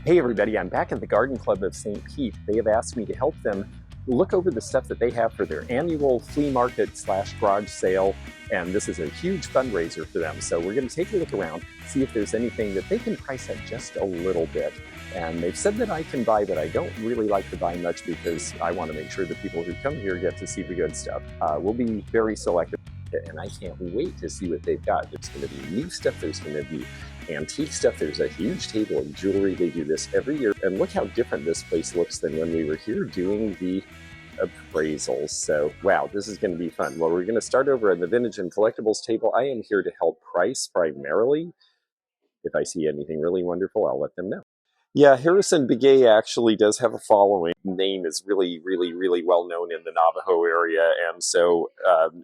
Hey everybody, I'm back at the Garden Club of St. Pete. They have asked me to help them look over the stuff that they have for their annual flea market / garage sale, and this is a huge fundraiser for them. So we're going to take a look around, see if there's anything that they can price at just a little bit. And they've said that I can buy, but I don't really like to buy much because I want to make sure that people who come here get to see the good stuff. We'll be very selective, and I can't wait to see what they've got. There's going to be new stuff, there's going to be antique stuff, there's a huge table of jewelry. They do this every year, and look how different this place looks than when we were here doing the appraisals. So wow, this is going to be fun. Well, we're going to start over at the vintage and collectibles table. I am here to help price primarily. If I see anything really wonderful, I'll let them know. Yeah, Harrison Begay actually does have a following. The name is really well known in the Navajo area, and so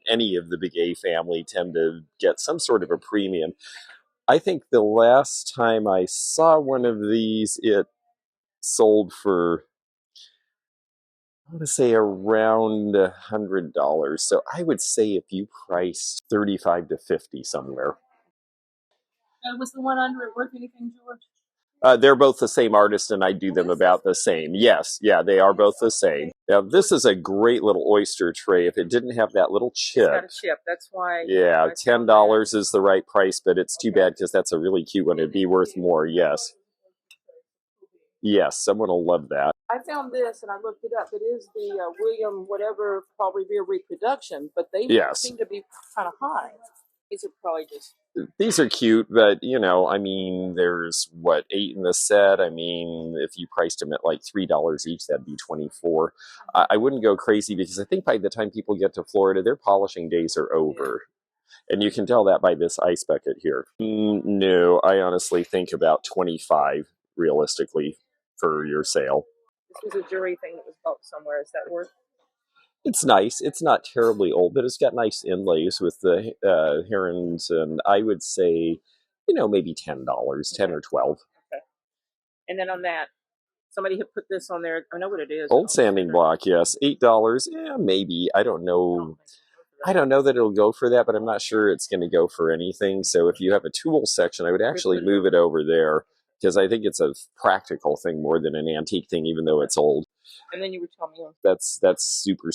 any of the Begay family tend to get some sort of a premium. I think the last time I saw one of these, it sold for, I want to say, around $100. So I would say if you priced 35 to 50 somewhere. Was the one under it worth anything, George? They're both the same artist, and I do them about the same. Yes, yeah, they are both the same. Now, this is a great little oyster tray. If it didn't have that little chip. It's got a chip, that's why. Yeah, $10 is the right price, but it's too bad because that's a really cute one. It'd be worth more, yes. Yes, someone will love that. I found this, and I looked it up. It is the William whatever Paul Revere reproduction, but they seem to be kind of high. These are probably just... These are cute, but, you know, I mean, there's, what, 8 in the set? I mean, if you priced them at like $3 each, that'd be $24. I wouldn't go crazy because I think by the time people get to Florida, their polishing days are over. And you can tell that by this ice bucket here. No, I honestly think about 25 realistically for your sale. This was a jury thing that was bought somewhere. Is that worth? It's nice. It's not terribly old, but it's got nice inlays with the herons, and I would say, you know, maybe $10, 10 or 12. Okay. And then on that, somebody had put this on there. I know what it is. Old sanding block, yes, $8. Yeah, maybe. I don't know. I don't know that it'll go for that, but I'm not sure it's going to go for anything. So if you have a tool section, I would actually move it over there because I think it's a practical thing more than an antique thing, even though it's old. And then you would tell me that's super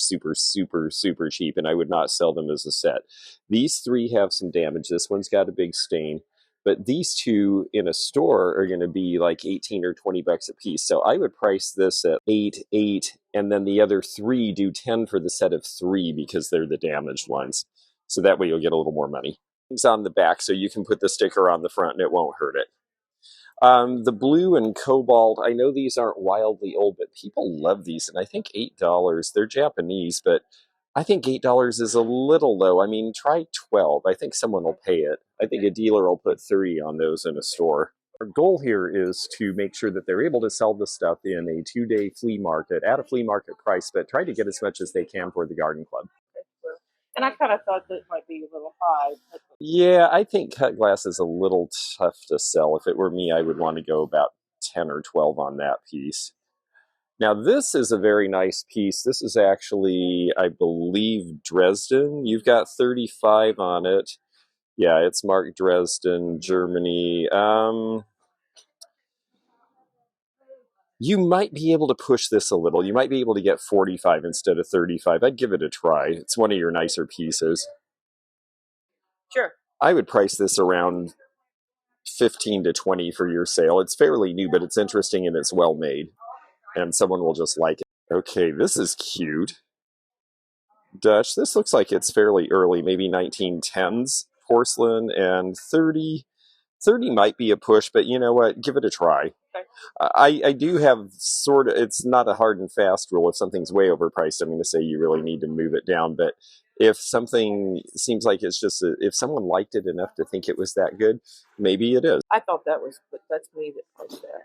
cheap, and I would not sell them as a set. These 3 have some damage. This one's got a big stain, but these 2 in a store are going to be like 18 or 20 bucks a piece. So I would price this at 8, and then the other 3 do 10 for the set of 3 because they're the damaged ones. So that way you'll get a little more money. It's on the back, so you can put the sticker on the front and it won't hurt it. The blue and cobalt, I know these aren't wildly old, but people love these, and I think $8. They're Japanese, but I think $8 is a little low. I mean, try 12. I think someone will pay it. I think a dealer will put 30 on those in a store. Our goal here is to make sure that they're able to sell the stuff in a 2-day flea market at a flea market price, but try to get as much as they can for the Garden Club. And I kind of thought that might be a little high. Yeah, I think cut glass is a little tough to sell. If it were me, I would want to go about 10 or 12 on that piece. Now, this is a very nice piece. This is actually, I believe, Dresden. You've got 35 on it. Yeah, it's marked Dresden, Germany. You might be able to push this a little. You might be able to get 45 instead of 35. I'd give it a try. It's one of your nicer pieces. Sure. I would price this around 15 to 20 for your sale. It's fairly new, but it's interesting and it's well made. And someone will just like it. Okay, this is cute. Dutch. This looks like it's fairly early, maybe 1910s porcelain, and 30 might be a push, but you know what? Give it a try. Okay. I do have sort of, it's not a hard and fast rule. If something's way overpriced, I'm going to say you really need to move it down. But if something seems like it's just, if someone liked it enough to think it was that good, maybe it is. I thought that was, but that's me that priced that.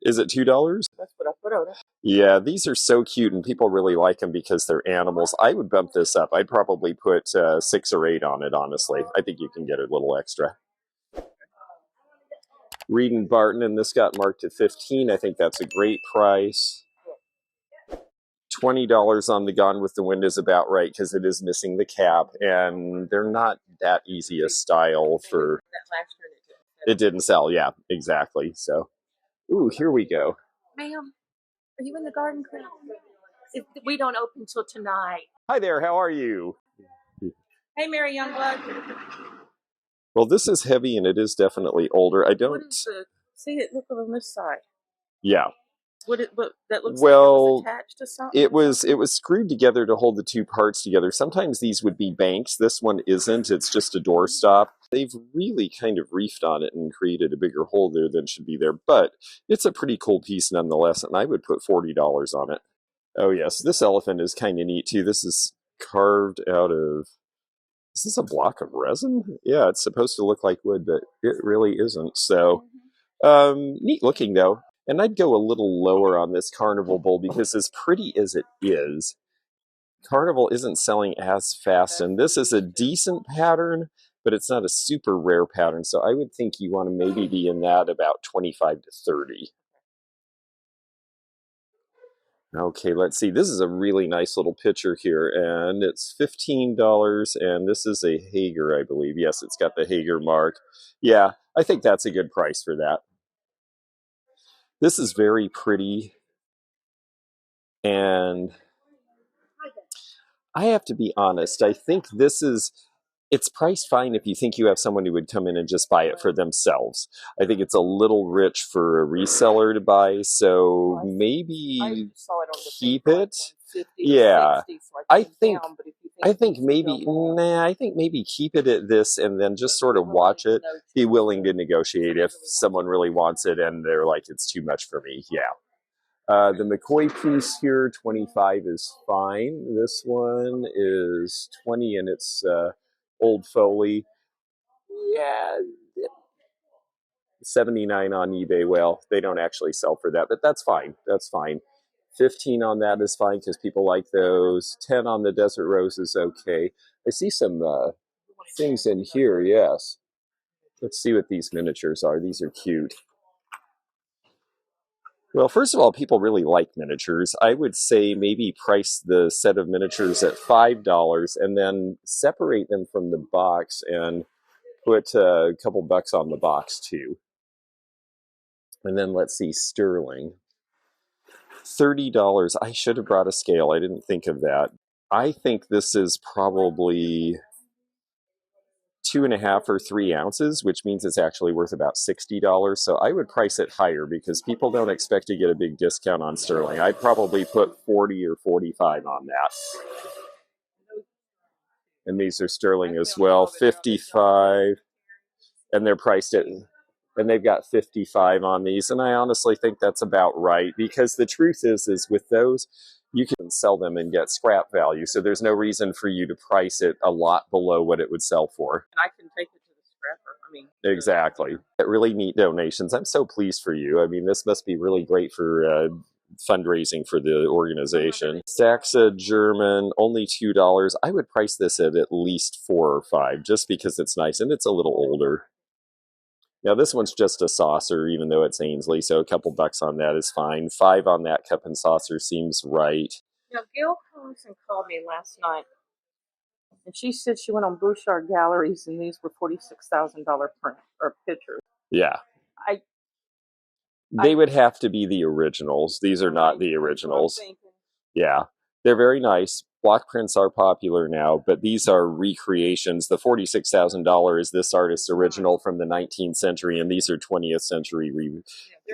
Is it $2? That's what I put on it. Yeah, these are so cute, and people really like them because they're animals. I would bump this up. I'd probably put 6 or 8 on it, honestly. I think you can get a little extra. Reed and Barton, and this got marked at 15. I think that's a great price. $20 on the Gone with the Wind is about right because it is missing the cap, and they're not that easy a style for... That last year it didn't sell, yeah, exactly. So Ooh, here we go. Ma'am, are you in the garden club? We don't open till tonight. Hi there, how are you? Hey, Mary Youngblood. Well, this is heavy and it is definitely older. I What don't... is the... See it, look on this side. Yeah. What that looks like it was attached to something? It was screwed together to hold the two parts together. Sometimes these would be banks. This one isn't. It's just a doorstop. They've really kind of reefed on it and created a bigger hole there than should be there. But it's a pretty cool piece nonetheless, and I would put $40 on it. Oh yes, this elephant is kind of neat too. This is carved out of... Is this a block of resin? Yeah, it's supposed to look like wood, but it really isn't. So, neat looking though. And I'd go a little lower on this Carnival bull because as pretty as it is, Carnival isn't selling as fast. And this is a decent pattern, but it's not a super rare pattern. So I would think you want to maybe be in that about 25 to 30. Okay, let's see. This is a really nice little picture here, and it's $15, and this is a Hager, I believe. Yes, it's got the Hager mark. Yeah, I think that's a good price for that. This is very pretty, and I have to be honest, I think this is... It's priced fine if you think you have someone who would come in and just buy it for themselves. I think it's a little rich for a reseller to buy, so maybe keep it. Yeah, I think maybe keep it at this and then just sort of watch it. Be willing to negotiate if someone really wants it and they're like, it's too much for me. Yeah. The McCoy piece here, 25 is fine. This one is 20 and it's old Foley. Yeah, 79 on eBay. Well, they don't actually sell for that, but that's fine. That's fine. 15 on that is fine because people like those. 10 on the Desert Rose is okay. I see some things in here, yes. Let's see what these miniatures are. These are cute. Well, first of all, people really like miniatures. I would say maybe price the set of miniatures at $5 and then separate them from the box and put a couple bucks on the box too. And then let's see, sterling. $30. I should have brought a scale. I didn't think of that. I think this is probably 2.5 or 3 ounces, which means it's actually worth about $60. So I would price it higher because people don't expect to get a big discount on sterling. I'd probably put 40 or 45 on that. And these are sterling as well, 55, and they're priced at, and they've got 55 on these. And I honestly think that's about right because the truth is with those, you can sell them and get scrap value. So there's no reason for you to price it a lot below what it would sell for. And I can take it to the scrapper. I mean, exactly. Really neat donations. I'm so pleased for you. I mean, this must be really great for fundraising for the organization. Saxa German, only $2. I would price this at least 4 or 5 just because it's nice and it's a little older. Now this one's just a saucer, even though it's Ainsley, so a couple bucks on that is fine. 5 on that cup and saucer seems right. Now Gail Collison called me last night, and she said she went on Bouchard Galleries, and these were $46,000 print or pictures. Yeah. They would have to be the originals. These are not the originals. Yeah, they're very nice. Block prints are popular now, but these are recreations. The $46,000 is this artist's original from the 19th century, and these are 20th century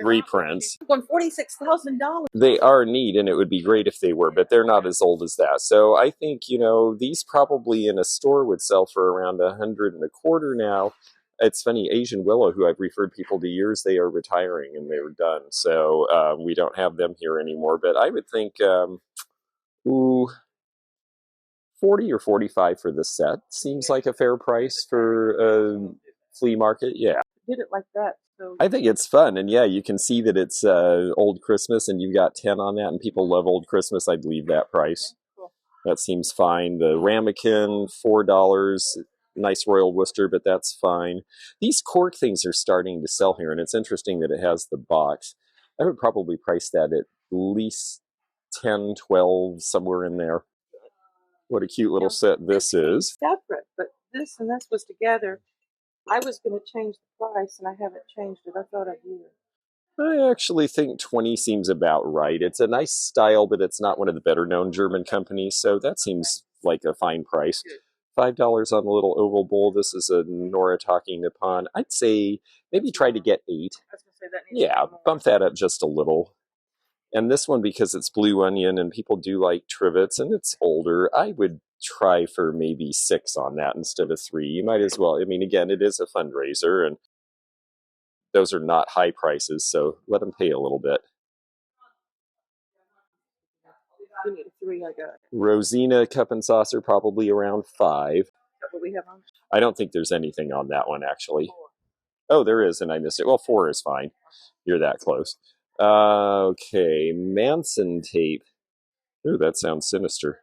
reprints. $46,000. They are neat, and it would be great if they were, but they're not as old as that. So I think, you know, these probably in a store would sell for around $125 now. It's funny, Asian Willow, who I've referred people to years, they are retiring and they were done. So we don't have them here anymore. But I would think, 40 or 45 for the set seems like a fair price for a flea market. Yeah. Did it like that. So I think it's fun. And yeah, you can see that it's Old Christmas and you've got 10 on that and people love Old Christmas. I'd leave that price. Okay, cool. That seems fine. The Ramekin, $4. Nice Royal Worcester, but that's fine. These cork things are starting to sell here, and it's interesting that it has the box. I would probably price that at least 10, 12, somewhere in there. What a cute little set this is. Separate, but this and this was together. I was going to change the price, and I haven't changed it. I thought I did. I actually think 20 seems about right. It's a nice style, but it's not one of the better known German companies, so that seems like a fine price. $5 on a little oval bowl. This is a Noritake Nippon. I'd say maybe try to get 8. Yeah, bump that up just a little. And this one, because it's blue onion and people do like trivets and it's older, I would try for maybe 6 on that instead of 3. You might as well. I mean, again, it is a fundraiser and those are not high prices, so let them pay a little bit. Rosina cup and saucer, probably around 5. What we have on? I don't think there's anything on that one, actually. 4. Oh, there is, and I missed it. Well, 4 is fine. You're that close. Okay, Manson tape. Ooh, that sounds sinister.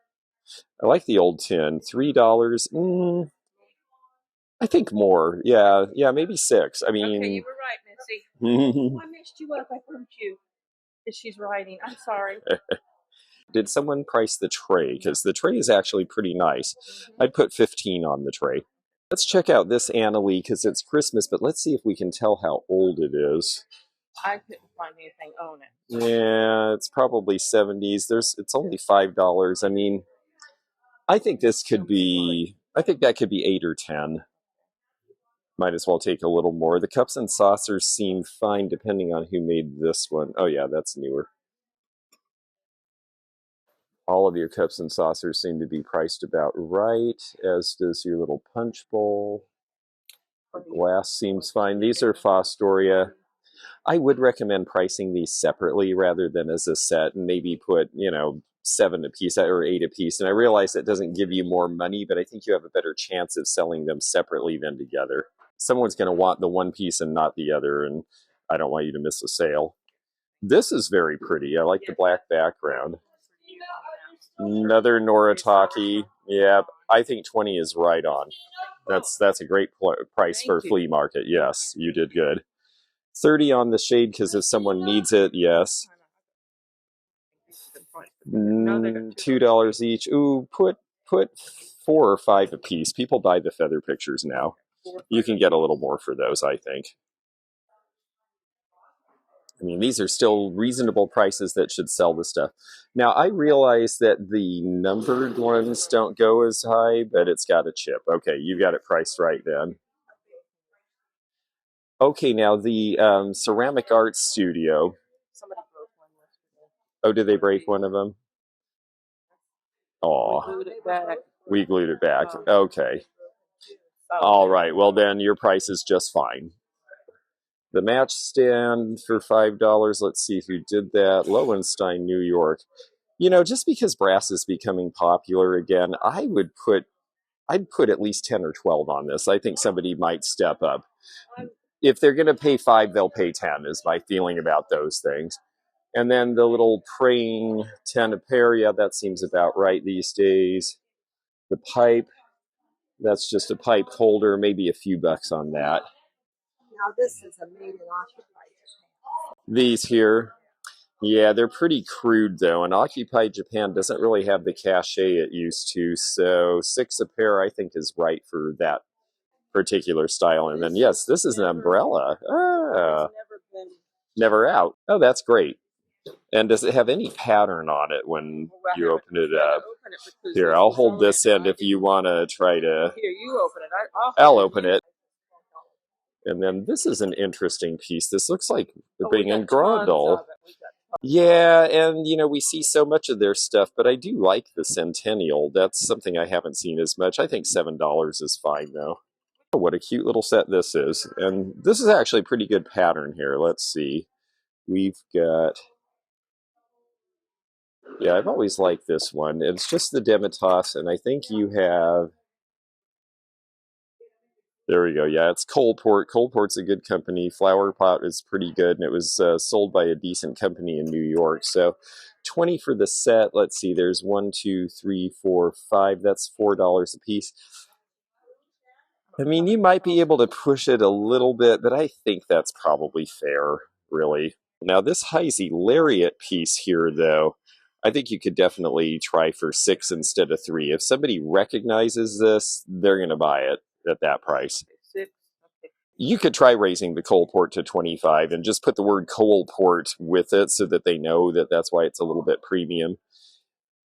I like the old tin. $3. I think more. Yeah, maybe 6. I mean, okay, you were right, Missy. I messed you up. I heard you. She's writing. I'm sorry. Did someone price the tray? Because the tray is actually pretty nice. I'd put 15 on the tray. Let's check out this Annalee because it's Christmas, but let's see if we can tell how old it is. I couldn't find anything on it. Yeah, it's probably 70s. It's only $5. I mean, I think that could be 8 or 10. Might as well take a little more. The cups and saucers seem fine depending on who made this one. Oh yeah, that's newer. All of your cups and saucers seem to be priced about right, as does your little punch bowl. Glass seems fine. These are Fostoria. I would recommend pricing these separately rather than as a set, and maybe put, 7 a piece or 8 a piece. And I realize it doesn't give you more money, but I think you have a better chance of selling them separately than together. Someone's going to want the one piece and not the other, and I don't want you to miss a sale. This is very pretty. I like the black background. Another Noritake. Yeah, I think 20 is right on. That's a great price for a flea market. Yes, you did good. 30 on the shade because if someone needs it, yes. $2 each. Ooh, put 4 or 5 a piece. People buy the feather pictures now. You can get a little more for those, I think. I mean, these are still reasonable prices that should sell the stuff. Now, I realize that the numbered ones don't go as high, but it's got a chip. Okay, you got it priced right then. Okay, now the Ceramic Arts Studio. Somebody broke one yesterday. Oh, did they break one of them? Oh, we glued it back. Okay. All right. Well, then your price is just fine. The match stand for $5. Let's see who did that. Lowenstein, New York. Just because brass is becoming popular again, I'd put at least 10 or 12 on this. I think somebody might step up. If they're going to pay 5, they'll pay 10 is my feeling about those things. And then the little praying 10 a pair, yeah, that seems about right these days. The pipe, that's just a pipe holder, maybe a few bucks on that. Now this is a made in Occupied Japan. These here, yeah, they're pretty crude though, and Occupied Japan doesn't really have the cachet it used to, so 6 a pair I think is right for that particular style. And then yes, this is an umbrella. Never out. Oh, that's great. And does it have any pattern on it when you open it up? Here, I'll hold this end if you want to try to. Here, you open it. I'll open it. And then this is an interesting piece. This looks like the Bing and Grundle. Yeah, and we see so much of their stuff, but I do like the Centennial. That's something I haven't seen as much. I think $7 is fine though. Oh, what a cute little set this is. And this is actually a pretty good pattern here. Let's see. We've got... Yeah, I've always liked this one. It's just the Demitasse, and I think you have... There we go. Yeah, it's Coalport. Coalport's a good company. Flower Pot is pretty good, and it was sold by a decent company in New York. So 20 for the set. Let's see. There's 1, 2, 3, 4, 5. That's $4 a piece. I mean, you might be able to push it a little bit, but I think that's probably fair, really. Now, this Heisey Lariat piece here, though, I think you could definitely try for 6 instead of 3. If somebody recognizes this, they're going to buy it at that price. You could try raising the coal port to 25 and just put the word coal port with it so that they know that that's why it's a little bit premium.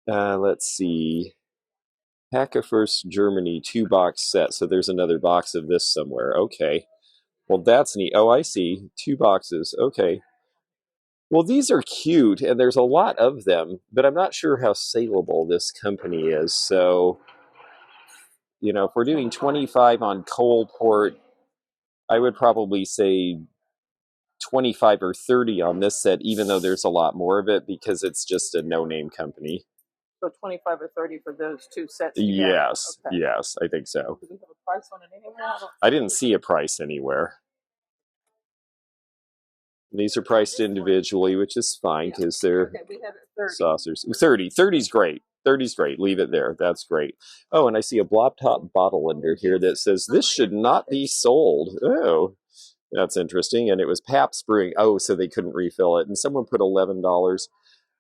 Let's see. Hackefurst Germany 2-box set. So there's another box of this somewhere. Okay. Well, that's neat. Oh, I see. 2 boxes. Okay. Well, these are cute, and there's a lot of them, but I'm not sure how saleable this company is. So, you know, if we're doing 25 on coal port, I would probably say 25 or 30 on this set, even though there's a lot more of it, because it's just a no-name company. So 25 or 30 for those 2 sets together? Yes, okay. yes, I think so. Do we have a price on it anywhere? I didn't see a price anywhere. These are priced individually, which is fine because they're saucers. 30. 30's great. 30's great. Leave it there. That's great. Oh, and I see a blob top bottle under here that says this should not be sold. Oh, that's interesting. And it was Pabst Brewing. Oh, so they couldn't refill it. And someone put $11.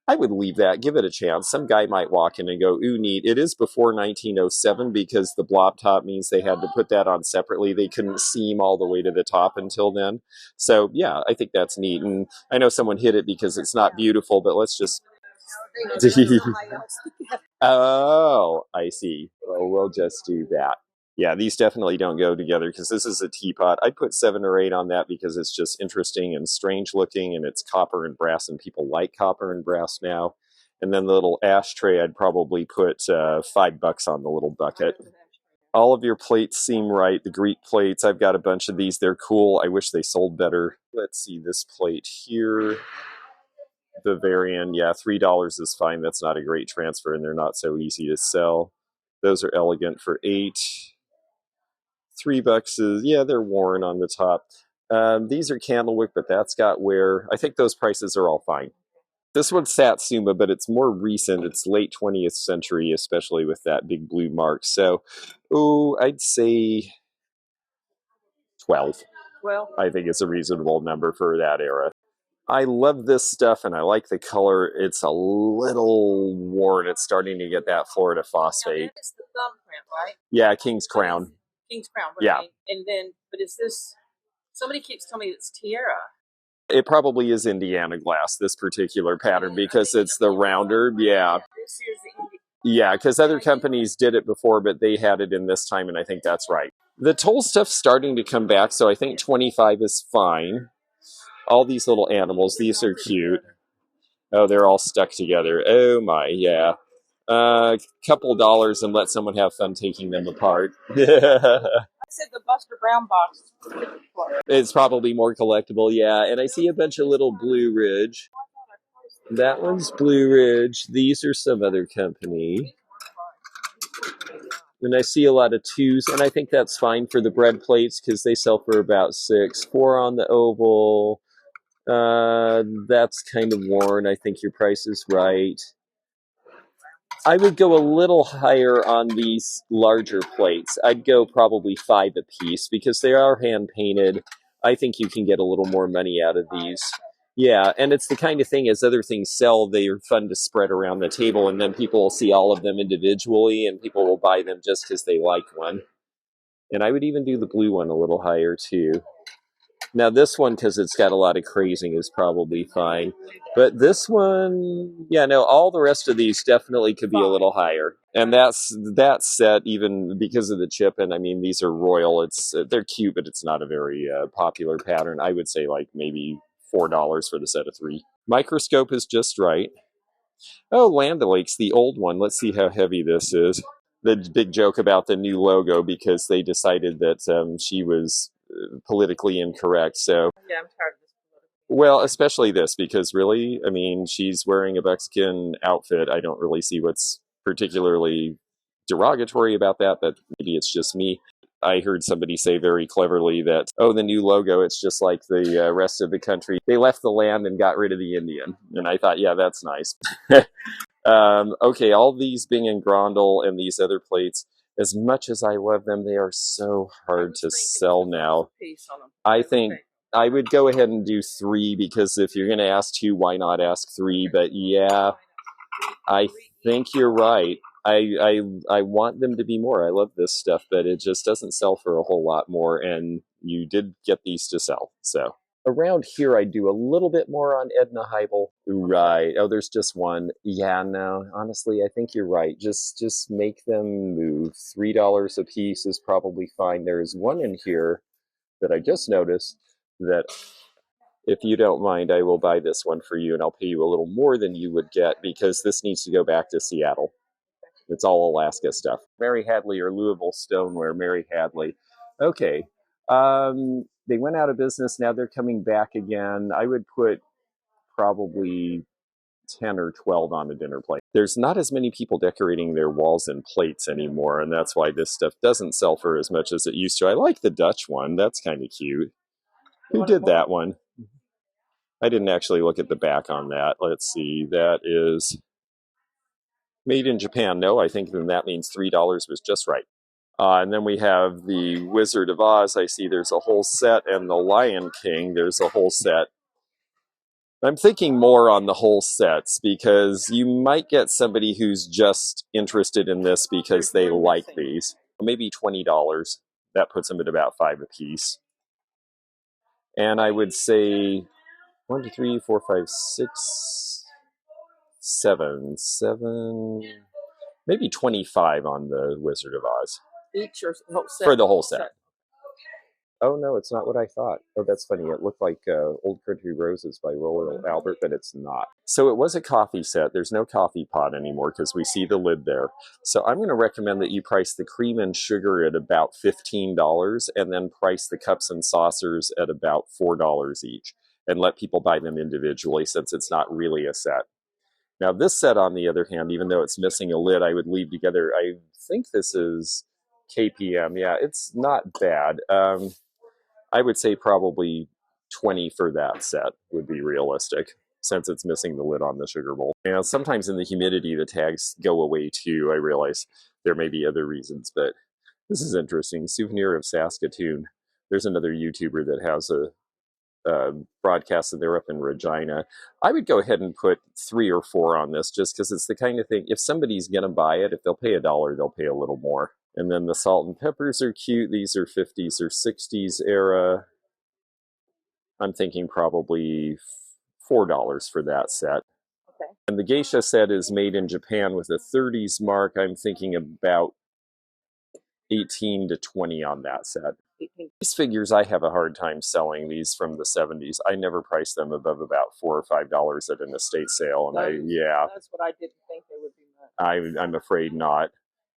I would leave that. Give it a chance. Some guy might walk in and go, ooh, neat. It is before 1907 because the blob top means they had to put that on separately. They couldn't seam all the way to the top until then. So, yeah, I think that's neat. And I know someone hit it because it's not beautiful, but let's just... Oh, I see. Well, we'll just do that. Yeah, these definitely don't go together because this is a teapot. I'd put 7 or 8 on that because it's just interesting and strange looking, and it's copper and brass, and people like copper and brass now. And then the little ashtray, I'd probably put $5 on the little bucket. All of your plates seem right. The Greek plates, I've got a bunch of these. They're cool. I wish they sold better. Let's see this plate here. Bavarian, yeah, $3 is fine. That's not a great transfer, and they're not so easy to sell. Those are elegant for $8. $3 is, yeah, they're worn on the top. These are Candlewick, but that's got wear. I think those prices are all fine. This one's Satsuma, but it's more recent. It's late 20th century, especially with that big blue mark. So, oh, I'd say 12. Well, I think it's a reasonable number for that era. I love this stuff, and I like the color. It's a little worn. It's starting to get that Florida phosphate. Now that is the thumbprint, right? Yeah, King's Crown. King's Crown. Yeah. And then, but is this, somebody keeps telling me it's Tierra. It probably is Indiana glass, this particular pattern, because it's the rounder. Yeah. This year's the Yeah, because other companies did it before, but they had it in this time, and I think that's right. The toll stuff's starting to come back, so I think 25 is fine. All these little animals, these are cute. Oh, they're all stuck together. Oh my, yeah. Couple dollars and let someone have fun taking them apart. I said the Buster Brown box. It's probably more collectible, yeah. And I see a bunch of little Blue Ridge. That one's Blue Ridge. These are some other company. And I see a lot of 2s, and I think that's fine for the bread plates because they sell for about $6. 4 on the oval. That's kind of worn. I think your price is right. I would go a little higher on these larger plates. I'd go probably 5 a piece because they are hand painted. I think you can get a little more money out of these. Yeah, and it's the kind of thing as other things sell, they are fun to spread around the table, and then people will see all of them individually, and people will buy them just because they like one. And I would even do the blue one a little higher too. Now this one, because it's got a lot of crazing, is probably fine. But this one, yeah, no, all the rest of these definitely could be a little higher. And that set, even because of the chip, and I mean, these are royal. They're cute, but it's not a very popular pattern. I would say like maybe $4 for the set of 3. Microscope is just right. Oh, Land O'Lakes, the old one. Let's see how heavy this is. The big joke about the new logo because they decided that she was politically incorrect. So yeah, I'm tired of this. Well, especially this, because really, I mean, she's wearing a buckskin outfit. I don't really see what's particularly derogatory about that, but maybe it's just me. I heard somebody say very cleverly that, oh, the new logo, it's just like the rest of the country. They left the land and got rid of the Indian. And I thought, yeah, that's nice. Okay, all these Bing and Grondel and these other plates, as much as I love them, they are so hard to sell now. I think I would go ahead and do 3 because if you're going to ask 2, why not ask 3? But yeah, I think you're right. I want them to be more. I love this stuff, but it just doesn't sell for a whole lot more. And you did get these to sell. So around here, I do a little bit more on Edna Heibel. Right. Oh, there's just one. Yeah, no, honestly, I think you're right. Just make them move. $3 a piece is probably fine. There's one in here that I just noticed that, if you don't mind, I will buy this one for you, and I'll pay you a little more than you would get because this needs to go back to Seattle. It's all Alaska stuff. Mary Hadley or Louisville Stoneware, Mary Hadley. Okay. They went out of business. Now they're coming back again. I would put probably 10 or 12 on a dinner plate. There's not as many people decorating their walls and plates anymore, and that's why this stuff doesn't sell for as much as it used to. I like the Dutch one. That's kind of cute. Who did that one? I didn't actually look at the back on that. Let's see. That is made in Japan. No, I think then that means $3 was just right. And then we have the Wizard of Oz. I see there's a whole set, and the Lion King, there's a whole set. I'm thinking more on the whole sets because you might get somebody who's just interested in this because they like these. Maybe $20. That puts them at about $5 a piece. And I would say 1, 2, 3, 4, 5, 6, 7, maybe 25 on the Wizard of Oz. Each or whole set? For the whole set. Oh, no, it's not what I thought. Oh, that's funny. It looked like Old Country Roses by Royal Albert, but it's not. So it was a coffee set. There's no coffee pot anymore because we see the lid there. So I'm going to recommend that you price the cream and sugar at about $15 and then price the cups and saucers at about $4 each and let people buy them individually since it's not really a set. Now this set, on the other hand, even though it's missing a lid, I would leave together. I think this is KPM. Yeah, it's not bad. I would say probably 20 for that set would be realistic since it's missing the lid on the sugar bowl. And sometimes in the humidity, the tags go away too. I realize there may be other reasons, but this is interesting. Souvenir of Saskatoon. There's another YouTuber that has a broadcast that they're up in Regina. I would go ahead and put 3 or 4 on this just because it's the kind of thing, if somebody's going to buy it, if they'll pay $1, they'll pay a little more. And then the salt and peppers are cute. These are 50s or 60s era. I'm thinking probably $4 for that set. Okay. And the geisha set is made in Japan with a 30s mark. I'm thinking about 18 to 20 on that set. These figures, I have a hard time selling these from the 70s. I never price them above about $4 or $5 at an estate sale. And that's what I didn't think they would be much. I'm afraid not.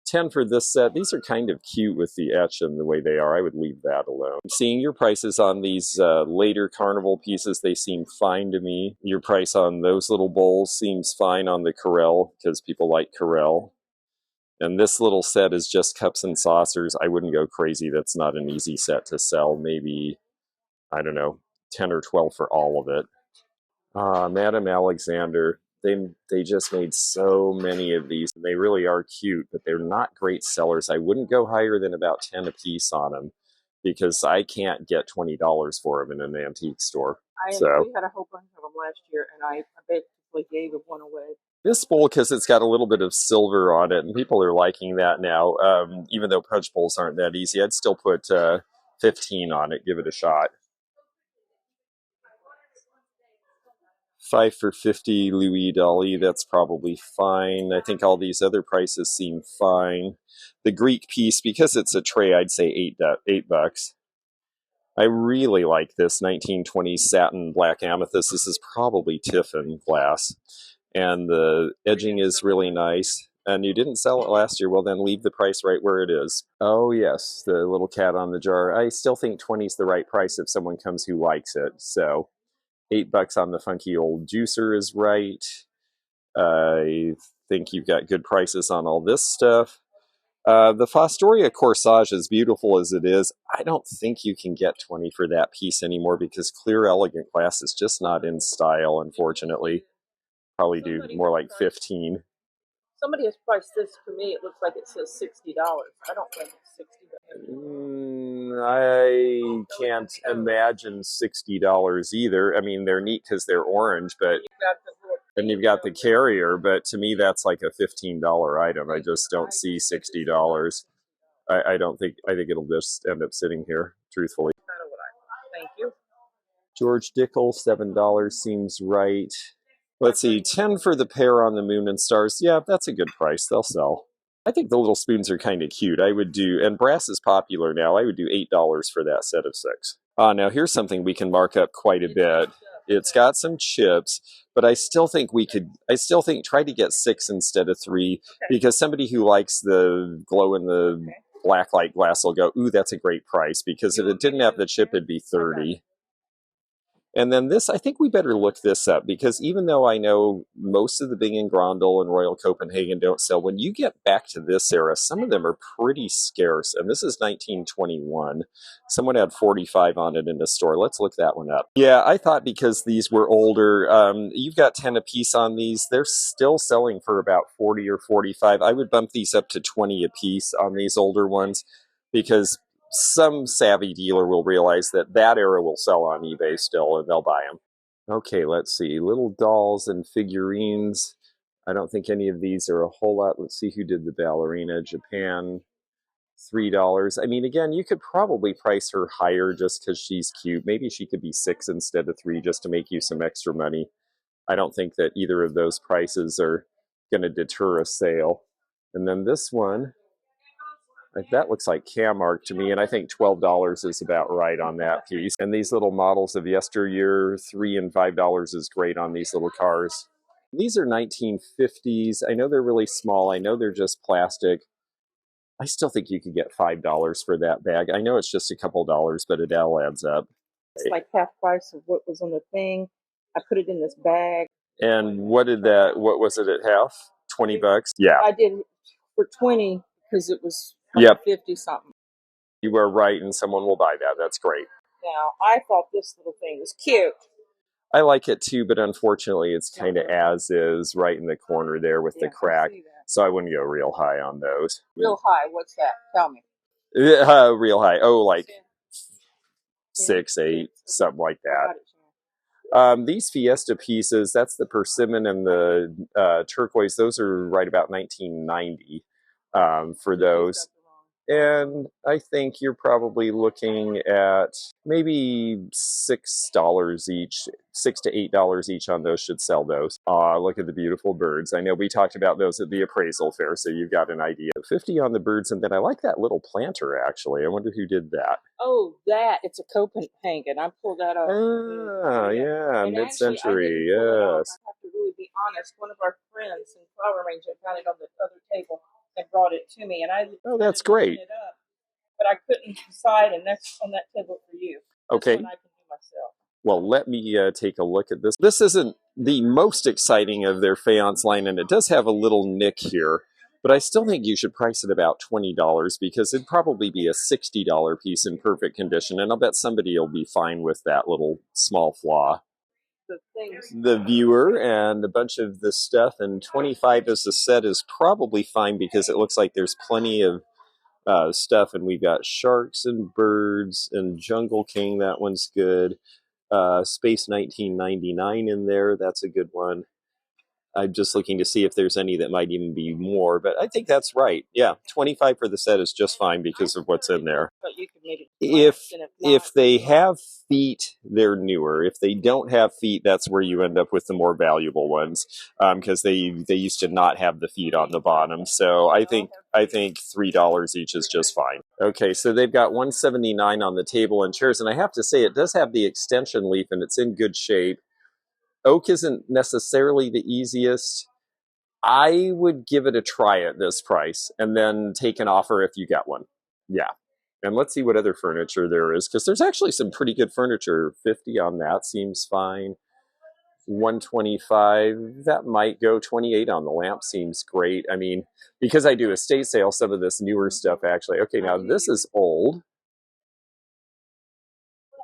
10 for this set. These are kind of cute with the etch and the way they are. I would leave that alone. Seeing your prices on these later carnival pieces, they seem fine to me. Your price on those little bowls seems fine on the Corelle because people like Corelle. And this little set is just cups and saucers. I wouldn't go crazy. That's not an easy set to sell. Maybe, I don't know, 10 or 12 for all of it. Madame Alexander. They just made so many of these. They really are cute, but they're not great sellers. I wouldn't go higher than about 10 a piece on them because I can't get $20 for them in an antique store. We had a whole bunch of them last year, and I basically gave one away. This bowl, because it's got a little bit of silver on it, and people are liking that now. Even though punch bowls aren't that easy, I'd still put 15 on it. Give it a shot. 5 for $50, Louis Dali, that's probably fine. I think all these other prices seem fine. The Greek piece, because it's a tray, I'd say $8. I really like this 1920s satin black amethyst. This is probably Tiffin glass. And the edging is really nice. And you didn't sell it last year. Well, then leave the price right where it is. Oh, yes, the little cat on the jar. I still think 20 is the right price if someone comes who likes it. So $8 on the funky old juicer is right. I think you've got good prices on all this stuff. The Fostoria Corsage, as beautiful as it is, I don't think you can get 20 for that piece anymore because clear elegant glass is just not in style, unfortunately. Probably do more like 15. Somebody has priced this for me. It looks like it says $60. I don't think it's $60. I can't imagine $60 either. I mean, they're neat because they're orange, but and you've got the carrier. But to me, that's like a $15 item. I just don't see $60. I don't think. I think it'll just end up sitting here, truthfully. Thank you. George Dickel, $7 seems right. Let's see, 10 for the pair on the Moon and Stars. Yeah, that's a good price. They'll sell. I think the little spoons are kind of cute. I would do, and brass is popular now. I would do $8 for that set of 6. Now here's something we can mark up quite a bit. It's got some chips, but I still think try to get 6 instead of 3, because somebody who likes the glow in the black light glass will go, ooh, that's a great price, because if it didn't have the chip, it'd be 30. And then this, I think we better look this up, because even though I know most of the Bing and Grondel and Royal Copenhagen don't sell, when you get back to this era, some of them are pretty scarce. And this is 1921. Someone had 45 on it in the store. Let's look that one up. Yeah, I thought because these were older, you've got 10 a piece on these. They're still selling for about 40 or 45. I would bump these up to 20 a piece on these older ones, because some savvy dealer will realize that that era will sell on eBay still, and they'll buy them. Okay, let's see. Little dolls and figurines. I don't think any of these are a whole lot. Let's see who did the ballerina. Japan, $3. I mean, again, you could probably price her higher just because she's cute. Maybe she could be 6 instead of 3 just to make you some extra money. I don't think that either of those prices are going to deter a sale. And then this one, that looks like Camark to me, and I think $12 is about right on that piece. And these little models of yesteryear, $3 and $5 is great on these little cars. These are 1950s. I know they're really small. I know they're just plastic. I still think you could get $5 for that bag. I know it's just a couple dollars, but it all adds up. It's like half price of what was on the thing. I put it in this bag. And what was it at half? $20? Yeah. I did for 20 because it was 50 something. You were right, and someone will buy that. That's great. Now, I thought this little thing was cute. I like it too, but unfortunately it's kind of as is right in the corner there with the crack. So I wouldn't go real high on those. Real high? What's that? Tell me. Real high. Oh, like 6, 8, something like that. These Fiesta pieces, that's the persimmon and the turquoise. Those are right about 1990 for those. And I think you're probably looking at maybe $6 each, $6 to $8 each on those should sell those. Look at the beautiful birds. I know we talked about those at the appraisal fair, so you've got an idea. 50 on the birds, and then I like that little planter, actually. I wonder who did that. Oh, it's a Copenhagen. I pulled that up. Yeah, mid-century, yes. I have to really be honest. One of our friends in flower arrangement found it on the other table and brought it to me, and that's great. It up, but I couldn't decide, and that's on that table for you. Okay. That's what I can do myself. Well, let me take a look at this. This isn't the most exciting of their faience line, and it does have a little nick here, but I still think you should price it about $20 because it'd probably be a $60 piece in perfect condition, and I'll bet somebody will be fine with that little small flaw. The viewer and a bunch of the stuff, and 25 as a set is probably fine because it looks like there's plenty of stuff, and we've got sharks and birds and Jungle King. That one's good. Space 1999 in there. That's a good one. I'm just looking to see if there's any that might even be more, but I think that's right. Yeah, 25 for the set is just fine because of what's in there. If they have feet, they're newer. If they don't have feet, that's where you end up with the more valuable ones, because they used to not have the feet on the bottom. So I think $3 each is just fine. Okay, so they've got $179 on the table and chairs, and I have to say it does have the extension leaf, and it's in good shape. Oak isn't necessarily the easiest. I would give it a try at this price and then take an offer if you get one. Yeah. And let's see what other furniture there is, because there's actually some pretty good furniture. 50 on that seems fine. 125, that might go. 28 on the lamp seems great. I mean, because I do estate sale, some of this newer stuff actually. Okay, now this is old.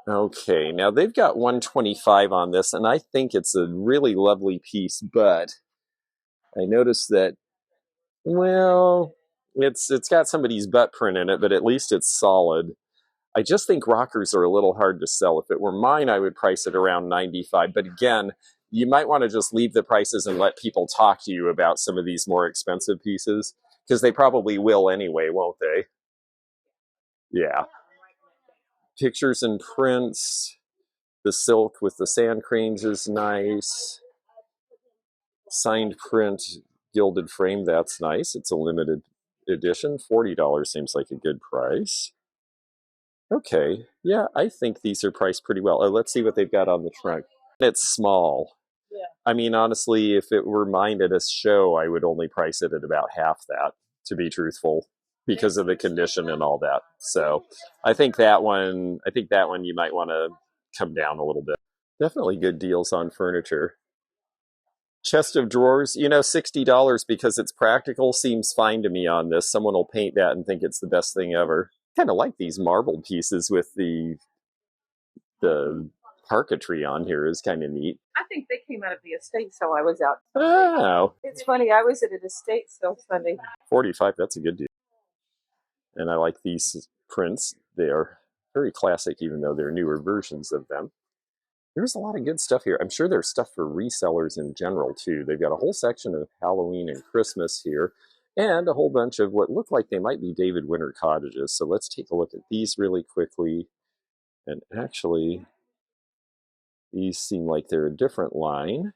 Okay, now they've got 125 on this, and I think it's a really lovely piece, but I noticed that, well, it's got somebody's butt print in it, but at least it's solid. I just think rockers are a little hard to sell. If it were mine, I would price it around 95, but again, you might want to just leave the prices and let people talk to you about some of these more expensive pieces, because they probably will anyway, won't they? Yeah. Pictures and prints. The silk with the sand cranes is nice. Signed print gilded frame, that's nice. It's a limited edition. $40 seems like a good price. Okay, yeah, I think these are priced pretty well. Let's see what they've got on the trunk. It's small. Yeah. I mean, honestly, if it were mine at a show, I would only price it at about half that, to be truthful, because of the condition and all that. So I think that one you might want to come down a little bit. Definitely good deals on furniture. Chest of drawers, $60 because it's practical seems fine to me on this. Someone will paint that and think it's the best thing ever. Kind of like these marble pieces with the parquetry on here is kind of neat. I think they came out of the estate sale I was out. Oh. It's funny, I was at an estate sale Sunday. $45, that's a good deal. And I like these prints. They are very classic, even though they're newer versions of them. There's a lot of good stuff here. I'm sure there's stuff for resellers in general, too. They've got a whole section of Halloween and Christmas here, and a whole bunch of what look like they might be David Winter cottages. So let's take a look at these really quickly. And actually, these seem like they're a different line.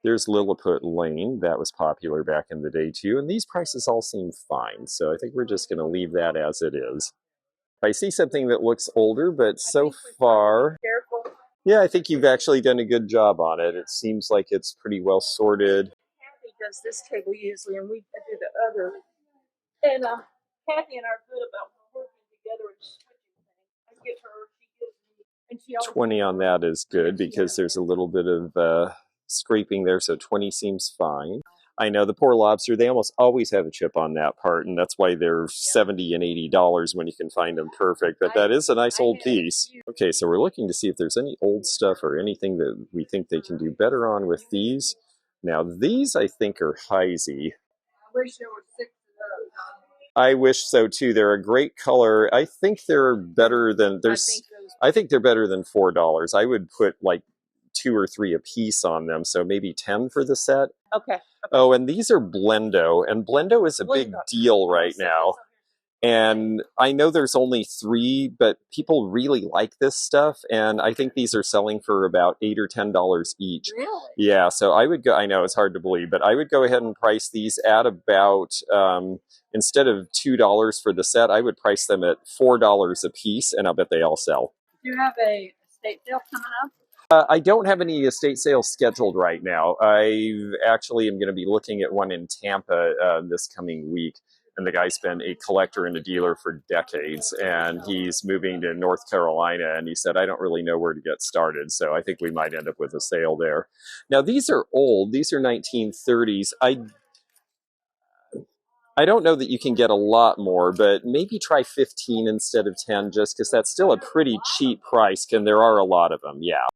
There's Lilliput Lane. That was popular back in the day, too. And these prices all seem fine. So I think we're just going to leave that as it is. I see something that looks older, but so far... Yeah, I think you've actually done a good job on it. It seems like it's pretty well sorted. Kathy does this table usually, and we do the other. And Kathy and I are good about working together and switching things. I give her, she gives me, and she always 20 on that is good because there's a little bit of scraping there, so 20 seems fine. I know the poor lobster, they almost always have a chip on that part, and that's why they're $70 and $80 when you can find them perfect. But that is a nice old piece. Okay, so we're looking to see if there's any old stuff or anything that we think they can do better on with these. Now, these I think are Heisey. I wish there were 6 of those. I wish so too. They're a great color. I think they're better than I think they're better than $4. I would put like 2 or 3 a piece on them, so maybe 10 for the set. Okay. Oh, and these are Blendo, and Blendo is a big deal right now. And I know there's only 3, but people really like this stuff, and I think these are selling for about $8 or $10 each. Really? Yeah, so I would go, I know it's hard to believe, but I would go ahead and price these at about, instead of $2 for the set, I would price them at $4 a piece, and I'll bet they all sell. Do you have a estate sale coming up? I don't have any estate sales scheduled right now. I actually am going to be looking at one in Tampa this coming week. And the guy's been a collector and a dealer for decades, and he's moving to North Carolina, and he said, I don't really know where to get started, so I think we might end up with a sale there. Now, these are old. These are 1930s. I don't know that you can get a lot more, but maybe try 15 instead of 10, just because that's still a pretty cheap price, and there are a lot of them, yeah.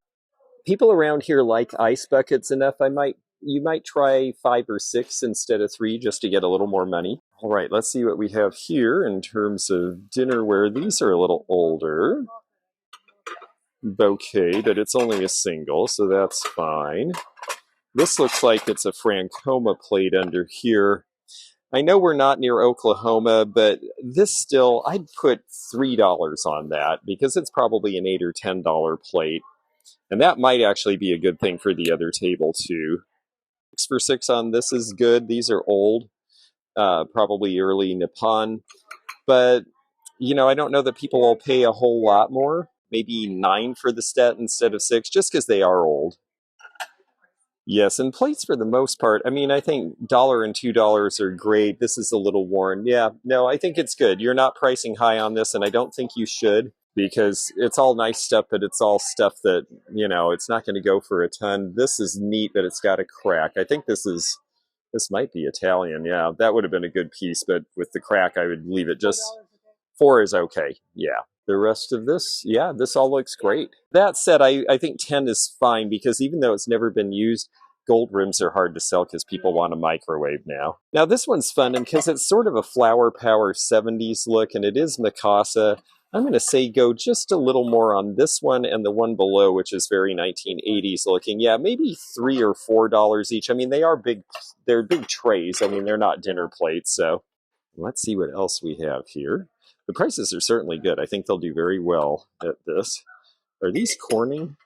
People around here like ice buckets enough, you might try 5 or 6 instead of 3 just to get a little more money. All right, let's see what we have here in terms of dinnerware. These are a little older. Bouquet, but it's only a single, so that's fine. This looks like it's a Francoma plate under here. I know we're not near Oklahoma, but this still, I'd put $3 on that because it's probably an $8 or $10 plate. And that might actually be a good thing for the other table, too. 6 for 6 on this is good. These are old, probably early Nippon. But, I don't know that people will pay a whole lot more. Maybe 9 for the set instead of 6, just because they are old. Yes, and plates for the most part, I think $1 and $2 are great. This is a little worn. Yeah, no, I think it's good. You're not pricing high on this, and I don't think you should, because it's all nice stuff, but it's all stuff that, it's not going to go for a ton. This is neat, but it's got a crack. I think this might be Italian. Yeah, that would have been a good piece, but with the crack, I would leave it. Just 4 is okay. Yeah. The rest of this, yeah, this all looks great. That said, I think 10 is fine because even though it's never been used, gold rims are hard to sell because people want a microwave now. Now this one's fun because it's sort of a Flower Power 70s look, and it is Mikasa. I'm going to say go just a little more on this one and the one below, which is very 1980s looking. Yeah, maybe $3 or $4 each. They're big trays. They're not dinner plates. So let's see what else we have here. The prices are certainly good. I think they'll do very well at this. Are these Corning?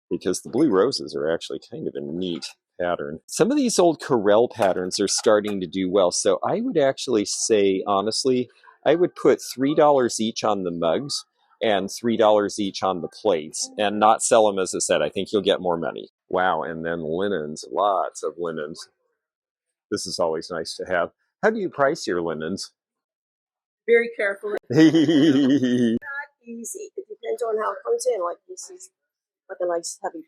Because the blue roses are actually kind of a neat pattern. Some of these old Corel patterns are starting to do well. So I would actually say, honestly, I would put $3 each on the mugs and $3 each on the plates and not sell them as a set. I think you'll get more money. Wow, and then linens, lots of linens. This is always nice to have. How do you price your linens? Very carefully. Not easy. It depends on how it comes in. Like this is like a nice heavy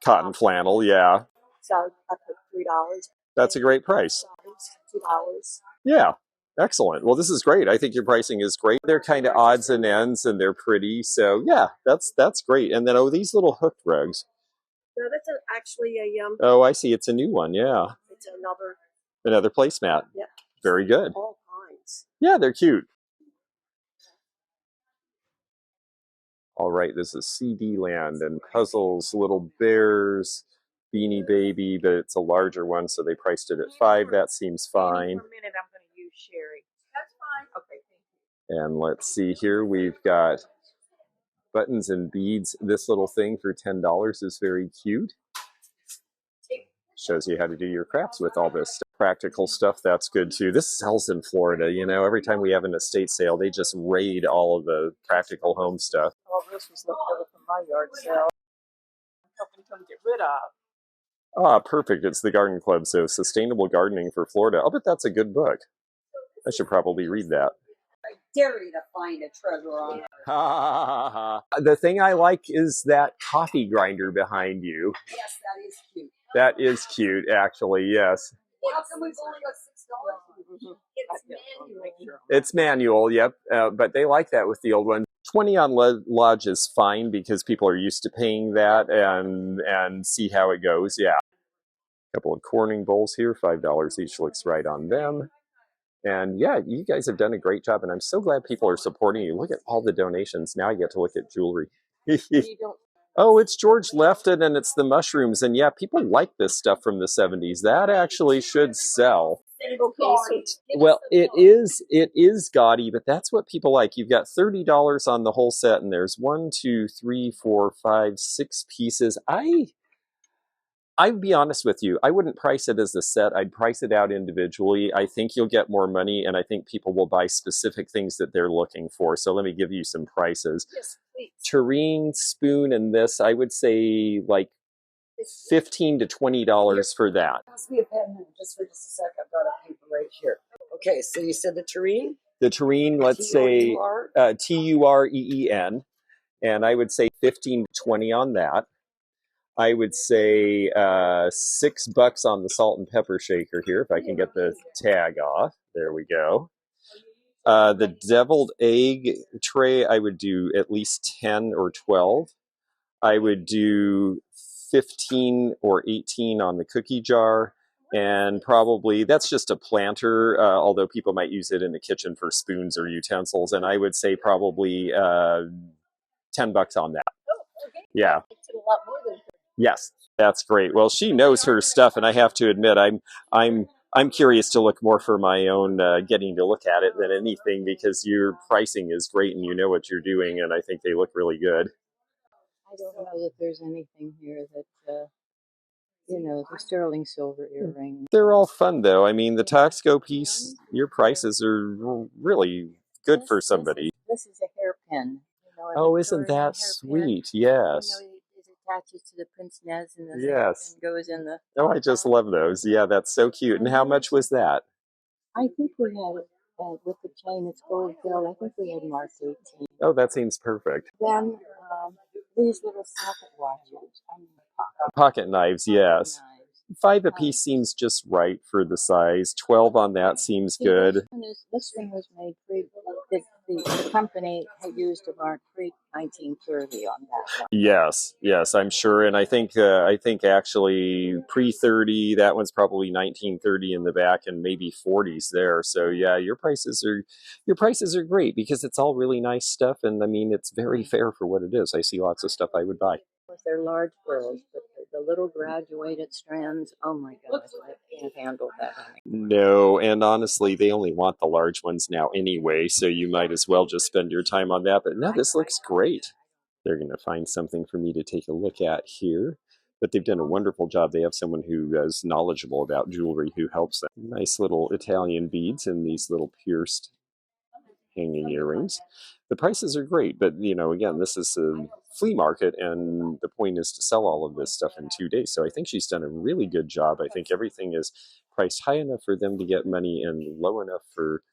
Cotton flannel, yeah. so I put $3. That's a great price. $2. Yeah, excellent. Well, this is great. I think your pricing is great. They're kind of odds and ends, and they're pretty. So yeah, that's great. And then these little hooked rugs. No, that's actually a Oh, I see. It's a new one. Yeah, it's another placemat. Yeah. Very good. All kinds. Yeah, they're cute. All right, this is CD Land and Puzzles, Little Bears, Beanie Baby, but it's a larger one, so they priced it at $5. That seems fine. For a minute, I'm going to use Sherry. That's fine. Okay, thank you. And let's see here, we've got buttons and beads. This little thing for $10 is very cute. Shows you how to do your crafts with all this practical stuff. That's good too. This sells in Florida. You know, every time we have an estate sale, they just raid all of the practical home stuff. All this was left over from my yard sale. I'm helping them get rid of. Ah, perfect. It's the Garden Club, so Sustainable Gardening for Florida. I'll bet that's a good book. I should probably read that. I dare you to find a treasure on it. The thing I like is that coffee grinder behind you. Yes, that is cute. That is cute, actually, yes. How come we've only got $6? It's manual. It's manual, yep, but they like that with the old one. 20 on Lodge is fine because people are used to paying that and see how it goes, yeah. A couple of Corning bowls here, $5 each, looks right on them. And yeah, you guys have done a great job, and I'm so glad people are supporting you. Look at all the donations. Now I get to look at jewelry. Oh, it's George Lefton, and it's the mushrooms. And yeah, people like this stuff from the 70s. That actually should sell. Well, it is gaudy, but that's what people like. You've got $30 on the whole set, and there's 1, 2, 3, 4, 5, 6 pieces. I'd be honest with you, I wouldn't price it as a set. I'd price it out individually. I think you'll get more money, and I think people will buy specific things that they're looking for. So let me give you some prices. Yes, please. Tureen, spoon, and this, I would say like $15 to $20 for that. Pass me a pen just for just a sec. I've got a paper right here. Okay, so you said the tureen? The tureen, let's say Tureen, and I would say 15 to 20 on that. I would say $6 on the salt and pepper shaker here, if I can get the tag off. There we go. The deviled egg tray, I would do at least 10 or 12. I would do 15 or 18 on the cookie jar. And probably, that's just a planter, although people might use it in the kitchen for spoons or utensils. And I would say probably $10 on that. Yeah. Yes, that's great. Well, she knows her stuff, and I have to admit, I'm curious to look more for my own getting to look at it than anything, because your pricing is great and you know what you're doing, and I think they look really good. I don't know that there's anything here that, the sterling silver earring. They're all fun, though. I mean, the Toxco piece, your prices are really good for somebody. This is a hairpin. Oh, isn't that sweet? Yes. It attaches to the pince nez and the yes. and goes in the. Oh, I just love those. Yeah, that's so cute. And how much was that? I think we had with the chain, it's gold filled. I think we had marked 18. Oh, that seems perfect. Then these little socket watchers. Pocket knives, yes. 5 a piece seems just right for the size. 12 on that seems good. This one was made pre. The company had used a mark pre-1930 on that one. Yes, I'm sure. And I think actually pre-30, that one's probably 1930 in the back and maybe 40s there. So yeah, your prices are great because it's all really nice stuff. And I mean, it's very fair for what it is. I see lots of stuff I would buy. They're large pearls, but the little graduated strands. Oh my gosh, I can't handle that anymore. No, and honestly, they only want the large ones now anyway, so you might as well just spend your time on that. But no, this looks great. They're going to find something for me to take a look at here. But they've done a wonderful job. They have someone who is knowledgeable about jewelry who helps them. Nice little Italian beads and these little pierced hanging earrings. The prices are great, but you know, again, this is a flea market, and the point is to sell all of this stuff in 2 days. So I think she's done a really good job. I think everything is priced high enough for them to get money and low enough for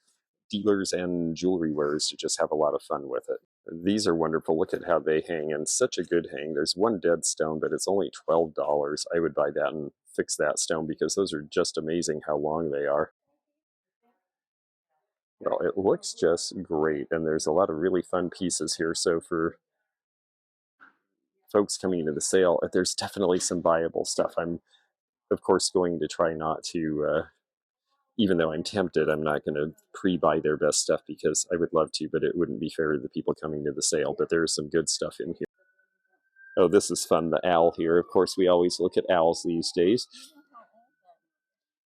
dealers and jewelry wearers to just have a lot of fun with it. These are wonderful. Look at how they hang, and such a good hang. There's one dead stone, but it's only $12. I would buy that and fix that stone because those are just amazing how long they are. Well, it looks just great, and there's a lot of really fun pieces here. So for folks coming into the sale, there's definitely some buyable stuff. I'm, of course, going to try not to, even though I'm tempted, I'm not going to pre-buy their best stuff because I would love to, but it wouldn't be fair to the people coming to the sale. But there's some good stuff in here. Oh, this is fun, the owl here. Of course, we always look at owls these days.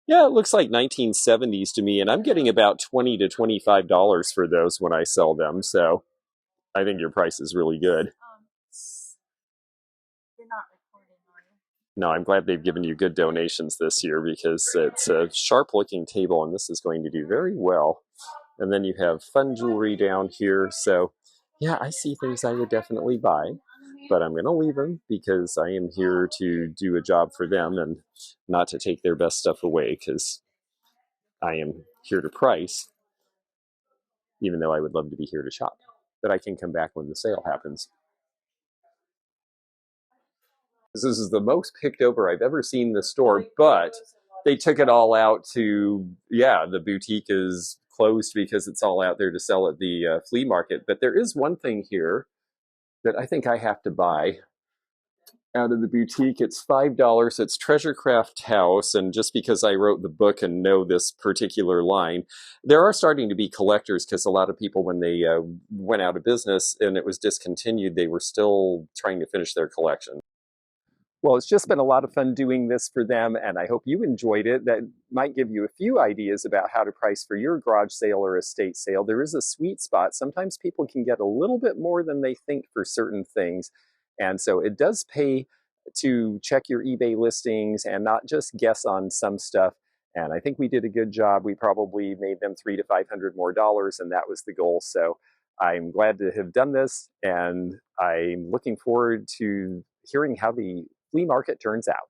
Yeah, it looks like 1970s to me, and I'm getting about $20 to $25 for those when I sell them, so I think your price is really good. You're not recording, are you? No, I'm glad they've given you good donations this year because it's a sharp-looking table, and this is going to do very well. And then you have fun jewelry down here, so yeah, I see things I would definitely buy. But I'm going to leave them because I am here to do a job for them and not to take their best stuff away because I am here to price, even though I would love to be here to shop. But I can come back when the sale happens. This is the most picked over I've ever seen the store, but they took it all out to, yeah, the boutique is closed because it's all out there to sell at the flea market. But there is one thing here that I think I have to buy out of the boutique. It's $5. It's Treasure Craft House, and just because I wrote the book and know this particular line, there are starting to be collectors because a lot of people, when they went out of business and it was discontinued, they were still trying to finish their collection. Well, it's just been a lot of fun doing this for them, and I hope you enjoyed it. That might give you a few ideas about how to price for your garage sale or estate sale. There is a sweet spot. Sometimes people can get a little bit more than they think for certain things, and so it does pay to check your eBay listings and not just guess on some stuff. And I think we did a good job. We probably made them $300 to $500 more, and that was the goal. So I'm glad to have done this, and I'm looking forward to hearing how the flea market turns out.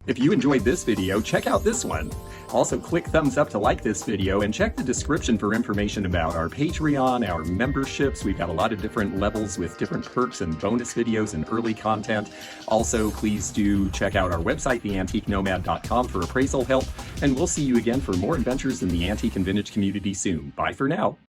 If you enjoyed this video, check out this one. Also, click thumbs up to like this video and check the description for information about our Patreon, our memberships. We've got a lot of different levels with different perks and bonus videos and early content. Also, please do check out our website, theantiquenomad.com, for appraisal help. And we'll see you again for more adventures in the antique and vintage community soon. Bye for now.